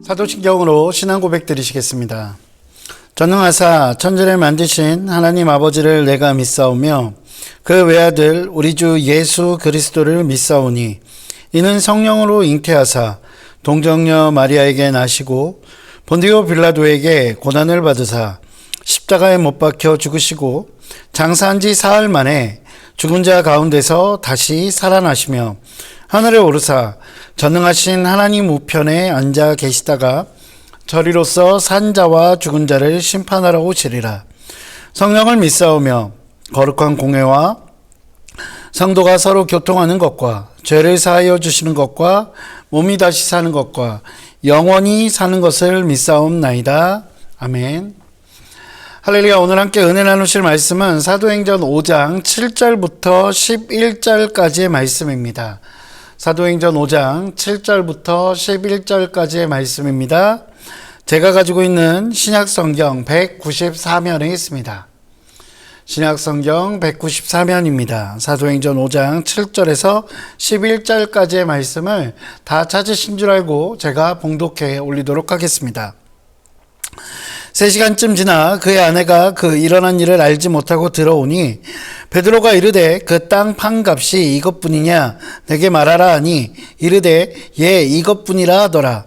사도신경으로 신앙 고백 드리시겠습니다. 전능하사 천지를 만드신 하나님 아버지를 내가 믿사오며 그 외아들 우리 주 예수 그리스도를 믿사오니 이는 성령으로 잉태하사 동정녀 마리아에게 나시고 본디오 빌라도에게 고난을 받으사 십자가에 못 박혀 죽으시고 장사한 지 사흘 만에 죽은 자 가운데서 다시 살아나시며 하늘에 오르사 전능하신 하나님 우편에 앉아 계시다가 저리로서 산 자와 죽은 자를 심판하러 오시리라. 성령을 믿사오며 거룩한 공회와 성도가 서로 교통하는 것과 죄를 사하여 주시는 것과 몸이 다시 사는 것과 영원히 사는 것을 믿사옵나이다. 아멘. 할렐루야. 오늘 함께 은혜 나누실 말씀은 사도행전 5장 7절부터 11절까지의 말씀입니다. 사도행전 5장 7절부터 11절까지의 말씀입니다. 제가 가지고 있는 신약성경 194면에 있습니다. 신약성경 194면입니다. 사도행전 5장 7절에서 11절까지의 말씀을 다 찾으신 줄 알고 제가 봉독해 올리도록 하겠습니다. 3시간쯤 지나 그의 아내가 그 일어난 일을 알지 못하고 들어오니 베드로가 이르되 그 땅 판 값이 이것뿐이냐 내게 말하라 하니 이르되 예 이것뿐이라 하더라.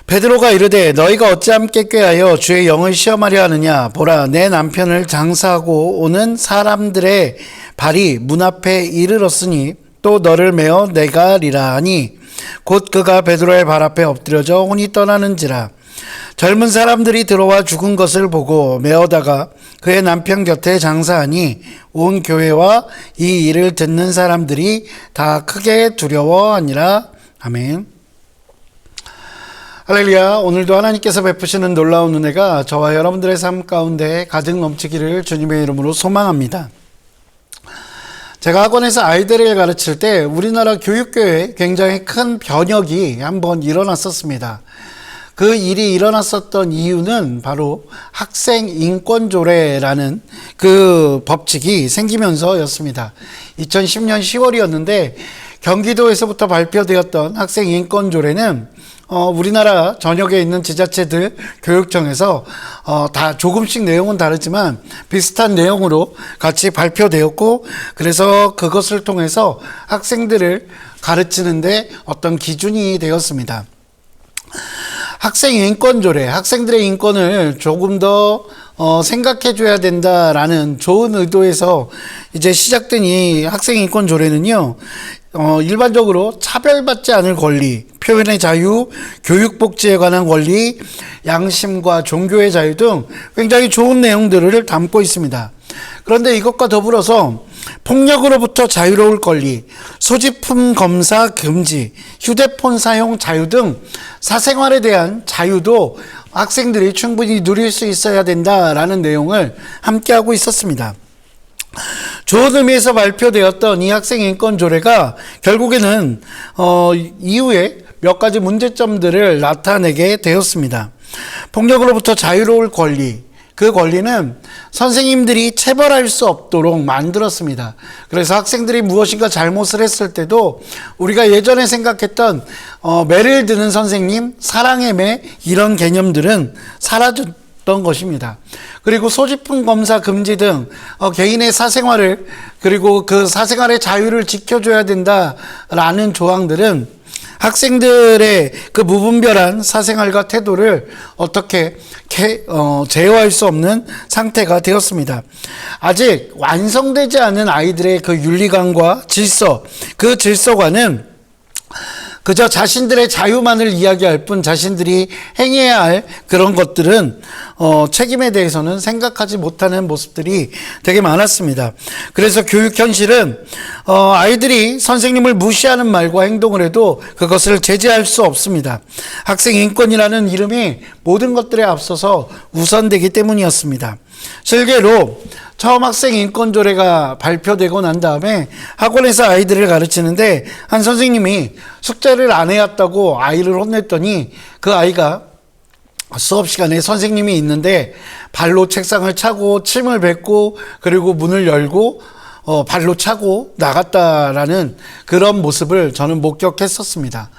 베드로가 이르되 너희가 어찌 함께 꾀하여 주의 영을 시험하려 하느냐 보라 내 남편을 장사하고 오는 사람들의 발이 문 앞에 이르렀으니 또 너를 메어 내가리라 하니 곧 그가 베드로의 발 앞에 엎드려져 혼이 떠나는지라. 젊은 사람들이 들어와 죽은 것을 보고 메어다가 그의 남편 곁에 장사하니 온 교회와 이 일을 듣는 사람들이 다 크게 두려워하니라. 아멘. 할렐루야. 오늘도 하나님께서 베푸시는 놀라운 은혜가 저와 여러분들의 삶 가운데 가득 넘치기를 주님의 이름으로 소망합니다. 제가 학원에서 아이들을 가르칠 때 우리나라 교육계에 굉장히 큰 변혁이 한번 일어났었습니다. 그 일이 일어났었던 이유는 바로 학생인권조례라는 그 법칙이 생기면서였습니다. 2010년 10월이었는데 경기도에서부터 발표되었던 학생인권조례는 우리나라 전역에 있는 지자체들 교육청에서 다 조금씩 내용은 다르지만 비슷한 내용으로 같이 발표되었고, 그래서 그것을 통해서 학생들을 가르치는데 어떤 기준이 되었습니다. 학생인권조례, 학생들의 인권을 조금 더 생각해 줘야 된다라는 좋은 의도에서 이제 시작된 이 학생인권조례는요, 일반적으로 차별받지 않을 권리, 표현의 자유, 교육복지에 관한 권리, 양심과 종교의 자유 등 굉장히 좋은 내용들을 담고 있습니다. 그런데 이것과 더불어서 폭력으로부터 자유로울 권리, 소지품 검사 금지, 휴대폰 사용 자유 등 사생활에 대한 자유도 학생들이 충분히 누릴 수 있어야 된다라는 내용을 함께하고 있었습니다. 좋은 의미에서 발표되었던 이 학생인권조례가 결국에는 이후에 몇 가지 문제점들을 나타내게 되었습니다. 폭력으로부터 자유로울 권리, 그 권리는 선생님들이 체벌할 수 없도록 만들었습니다. 그래서 학생들이 무엇인가 잘못을 했을 때도 우리가 예전에 생각했던 매를 드는 선생님, 사랑의 매, 이런 개념들은 사라졌던 것입니다. 그리고 소지품 검사 금지 등 개인의 사생활을, 그리고 그 사생활의 자유를 지켜줘야 된다라는 조항들은 학생들의 그 무분별한 사생활과 태도를 어떻게 제어할 수 없는 상태가 되었습니다. 아직 완성되지 않은 아이들의 그 윤리관과 질서, 그 질서관은 그저 자신들의 자유만을 이야기할 뿐 자신들이 행해야 할 그런 것들은 책임에 대해서는 생각하지 못하는 모습들이 되게 많았습니다. 그래서 교육 현실은 아이들이 선생님을 무시하는 말과 행동을 해도 그것을 제재할 수 없습니다. 학생 인권이라는 이름이 모든 것들에 앞서서 우선되기 때문이었습니다. 실제로 처음 학생인권조례가 발표되고 난 다음에 학원에서 아이들을 가르치는데 한 선생님이 숙제를 안 해왔다고 아이를 혼냈더니 그 아이가 수업 시간에 선생님이 있는데 발로 책상을 차고 침을 뱉고 그리고 문을 열고 발로 차고 나갔다라는 그런 모습을 저는 목격했었습니다.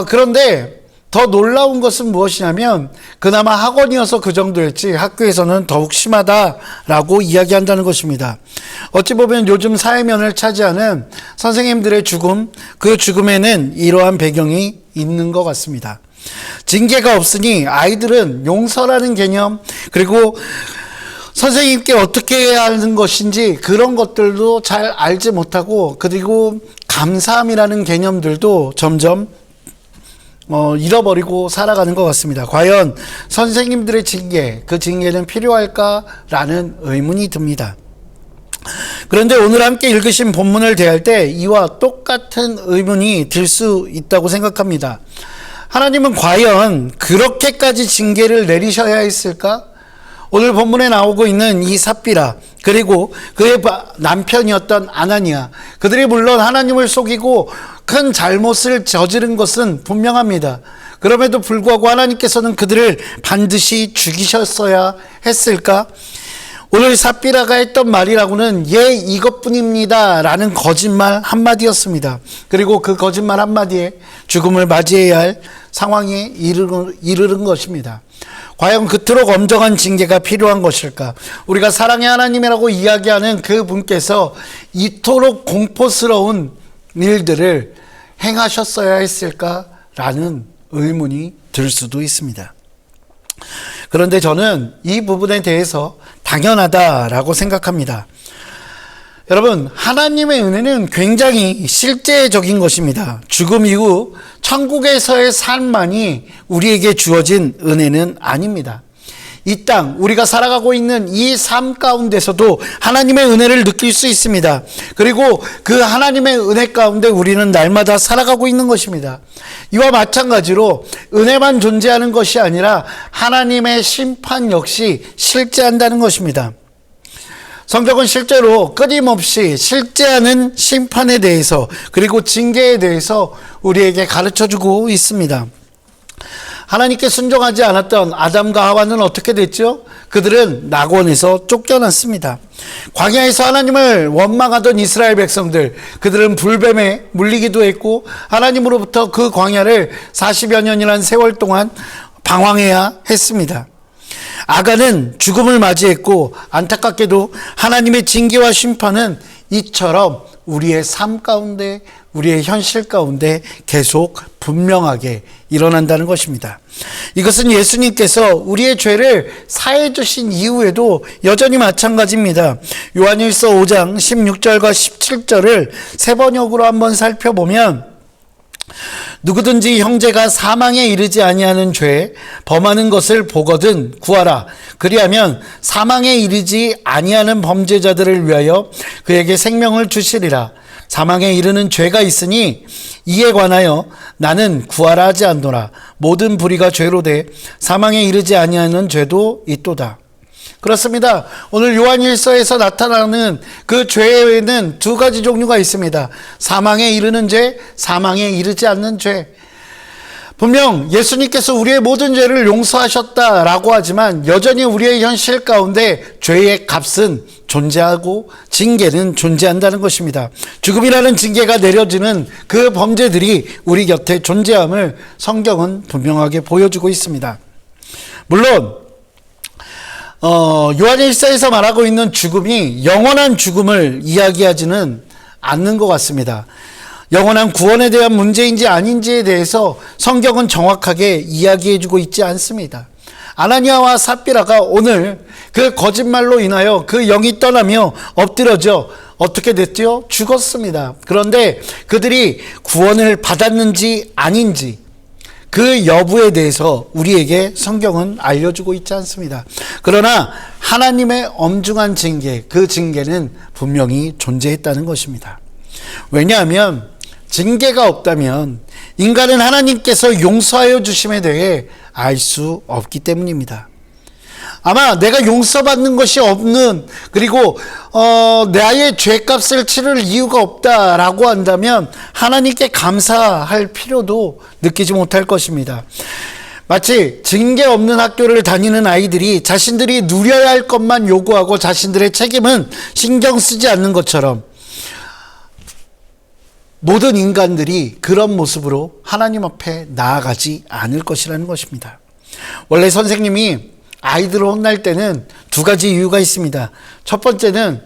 그런데 더 놀라운 것은 무엇이냐면 그나마 학원이어서 그 정도였지 학교에서는 더욱 심하다라고 이야기한다는 것입니다. 어찌 보면 요즘 사회면을 차지하는 선생님들의 죽음, 그 죽음에는 이러한 배경이 있는 것 같습니다. 징계가 없으니 아이들은 용서라는 개념, 그리고 선생님께 어떻게 해야 하는 것인지 그런 것들도 잘 알지 못하고, 그리고 감사함이라는 개념들도 점점 잃어버리고 살아가는 것 같습니다. 과연 선생님들의 징계, 그 징계는 필요할까라는 의문이 듭니다. 그런데 오늘 함께 읽으신 본문을 대할 때 이와 똑같은 의문이 들 수 있다고 생각합니다. 하나님은 과연 그렇게까지 징계를 내리셔야 했을까? 오늘 본문에 나오고 있는 이 삽비라, 그리고 그의 남편이었던 아나니아, 그들이 물론 하나님을 속이고 큰 잘못을 저지른 것은 분명합니다. 그럼에도 불구하고 하나님께서는 그들을 반드시 죽이셨어야 했을까? 오늘 삽비라가 했던 말이라고는 예, 이것뿐입니다 라는 거짓말 한마디였습니다. 그리고 그 거짓말 한마디에 죽음을 맞이해야 할 상황에 이르는 것입니다. 과연 그토록 엄정한 징계가 필요한 것일까? 우리가 사랑의 하나님이라고 이야기하는 그 분께서 이토록 공포스러운 일들을 행하셨어야 했을까라는 의문이 들 수도 있습니다. 그런데 저는 이 부분에 대해서 당연하다라고 생각합니다. 여러분, 하나님의 은혜는 굉장히 실제적인 것입니다. 죽음 이후 천국에서의 삶만이 우리에게 주어진 은혜는 아닙니다. 이 땅, 우리가 살아가고 있는 이 삶 가운데서도 하나님의 은혜를 느낄 수 있습니다. 그리고 그 하나님의 은혜 가운데 우리는 날마다 살아가고 있는 것입니다. 이와 마찬가지로 은혜만 존재하는 것이 아니라 하나님의 심판 역시 실제한다는 것입니다. 성경은 실제로 끊임없이 실제하는 심판에 대해서, 그리고 징계에 대해서 우리에게 가르쳐주고 있습니다. 하나님께 순종하지 않았던 아담과 하와는 어떻게 됐죠? 그들은 낙원에서 쫓겨났습니다. 광야에서 하나님을 원망하던 이스라엘 백성들, 그들은 불뱀에 물리기도 했고 하나님으로부터 그 광야를 40여 년이라는 세월 동안 방황해야 했습니다. 아간은 죽음을 맞이했고, 안타깝게도 하나님의 징계와 심판은 이처럼 우리의 삶 가운데, 우리의 현실 가운데 계속 분명하게 일어난다는 것입니다. 이것은 예수님께서 우리의 죄를 사해 주신 이후에도 여전히 마찬가지입니다. 요한일서 5장 16절과 17절을 세 번역으로 한번 살펴보면, 누구든지 형제가 사망에 이르지 아니하는 죄 범하는 것을 보거든 구하라. 그리하면 사망에 이르지 아니하는 범죄자들을 위하여 그에게 생명을 주시리라. 사망에 이르는 죄가 있으니 이에 관하여 나는 구하라 하지 않노라. 모든 불의가 죄로 돼 사망에 이르지 아니하는 죄도 있도다. 그렇습니다. 오늘 요한일서에서 나타나는 그 죄에는 두 가지 종류가 있습니다. 사망에 이르는 죄, 사망에 이르지 않는 죄. 분명 예수님께서 우리의 모든 죄를 용서하셨다라고 하지만 여전히 우리의 현실 가운데 죄의 값은 존재하고 징계는 존재한다는 것입니다. 죽음이라는 징계가 내려지는 그 범죄들이 우리 곁에 존재함을 성경은 분명하게 보여주고 있습니다. 물론 요한일서에서 말하고 있는 죽음이 영원한 죽음을 이야기하지는 않는 것 같습니다. 영원한 구원에 대한 문제인지 아닌지에 대해서 성경은 정확하게 이야기해주고 있지 않습니다. 아나니아와 삽비라가 오늘 그 거짓말로 인하여 그 영이 떠나며 엎드려져 어떻게 됐죠? 죽었습니다. 그런데 그들이 구원을 받았는지 아닌지 그 여부에 대해서 우리에게 성경은 알려주고 있지 않습니다. 그러나 하나님의 엄중한 징계, 그 징계는 분명히 존재했다는 것입니다. 왜냐하면 징계가 없다면 인간은 하나님께서 용서하여 주심에 대해 알 수 없기 때문입니다. 아마 내가 용서받는 것이 없는, 그리고 나의 죄값을 치를 이유가 없다라고 한다면 하나님께 감사할 필요도 느끼지 못할 것입니다. 마치 징계 없는 학교를 다니는 아이들이 자신들이 누려야 할 것만 요구하고 자신들의 책임은 신경 쓰지 않는 것처럼 모든 인간들이 그런 모습으로 하나님 앞에 나아가지 않을 것이라는 것입니다. 원래 선생님이 아이들을 혼날 때는 두 가지 이유가 있습니다. 첫 번째는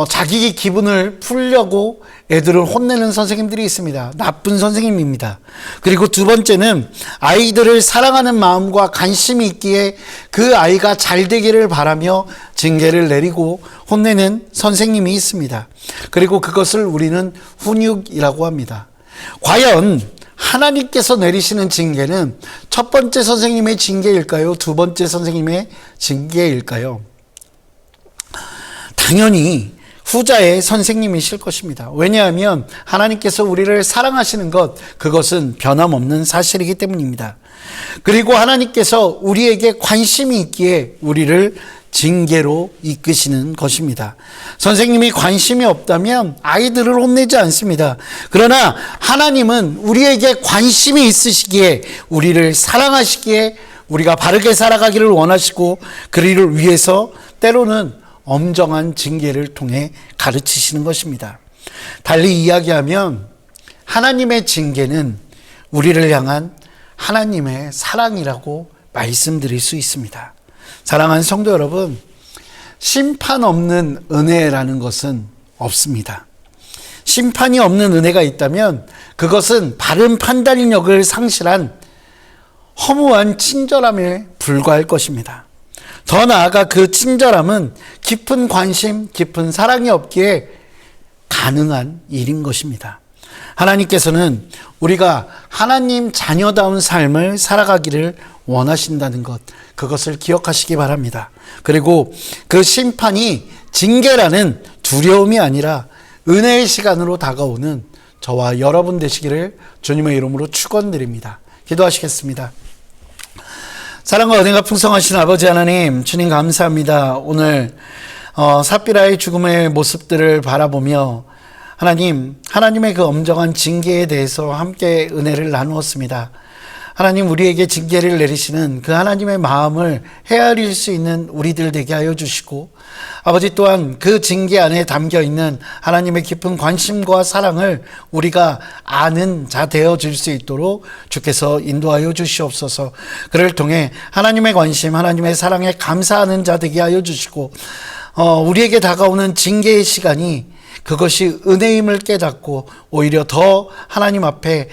자기 기분을 풀려고 애들을 혼내는 선생님들이 있습니다. 나쁜 선생님입니다. 그리고 두 번째는 아이들을 사랑하는 마음과 관심이 있기에 그 아이가 잘 되기를 바라며 징계를 내리고 혼내는 선생님이 있습니다. 그리고 그것을 우리는 훈육이라고 합니다. 과연 하나님께서 내리시는 징계는 첫 번째 선생님의 징계일까요? 두 번째 선생님의 징계일까요? 당연히 후자의 선생님이실 것입니다. 왜냐하면 하나님께서 우리를 사랑하시는 것, 그것은 변함없는 사실이기 때문입니다. 그리고 하나님께서 우리에게 관심이 있기에 우리를 징계로 이끄시는 것입니다. 선생님이 관심이 없다면 아이들을 혼내지 않습니다. 그러나 하나님은 우리에게 관심이 있으시기에, 우리를 사랑하시기에 우리가 바르게 살아가기를 원하시고 그를 위해서 때로는 엄정한 징계를 통해 가르치시는 것입니다. 달리 이야기하면 하나님의 징계는 우리를 향한 하나님의 사랑이라고 말씀드릴 수 있습니다. 사랑하는 성도 여러분, 심판 없는 은혜라는 것은 없습니다. 심판이 없는 은혜가 있다면 그것은 바른 판단력을 상실한 허무한 친절함에 불과할 것입니다. 더 나아가 그 친절함은 깊은 관심, 깊은 사랑이 없기에 가능한 일인 것입니다. 하나님께서는 우리가 하나님 자녀다운 삶을 살아가기를 원하신다는 것, 그것을 기억하시기 바랍니다. 그리고 그 심판이 징계라는 두려움이 아니라 은혜의 시간으로 다가오는 저와 여러분 되시기를 주님의 이름으로 축원드립니다. 기도하시겠습니다. 사랑과 은혜가 풍성하신 아버지 하나님, 주님 감사합니다. 오늘 삽비라의 죽음의 모습들을 바라보며 하나님의 그 엄정한 징계에 대해서 함께 은혜를 나누었습니다. 하나님, 우리에게 징계를 내리시는 그 하나님의 마음을 헤아릴 수 있는 우리들 되게 하여 주시고, 아버지 또한 그 징계 안에 담겨 있는 하나님의 깊은 관심과 사랑을 우리가 아는 자 되어질 수 있도록 주께서 인도하여 주시옵소서. 그를 통해 하나님의 관심, 하나님의 사랑에 감사하는 자 되게 하여 주시고, 우리에게 다가오는 징계의 시간이 그것이 은혜임을 깨닫고 오히려 더 하나님 앞에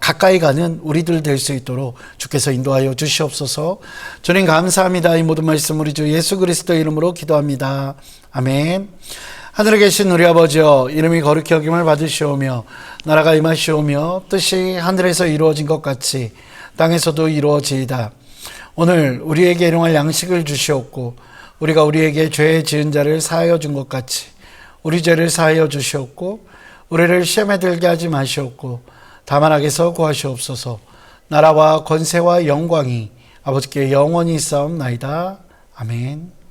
가까이 가는 우리들 될 수 있도록 주께서 인도하여 주시옵소서. 주님 감사합니다. 이 모든 말씀 우리 주 예수 그리스도 이름으로 기도합니다. 아멘. 하늘에 계신 우리 아버지여, 이름이 거룩히 여김을 받으시오며 나라가 임하시오며 뜻이 하늘에서 이루어진 것 같이 땅에서도 이루어지이다. 오늘 우리에게 일용할 양식을 주시옵고 우리가 우리에게 죄 지은 자를 사하여 준 것 같이 우리 죄를 사하여 주시옵고 우리를 시험에 들게 하지 마시옵고 다만 악에서 구하시옵소서. 나라와 권세와 영광이 아버지께 영원히 있사옵나이다. 아멘.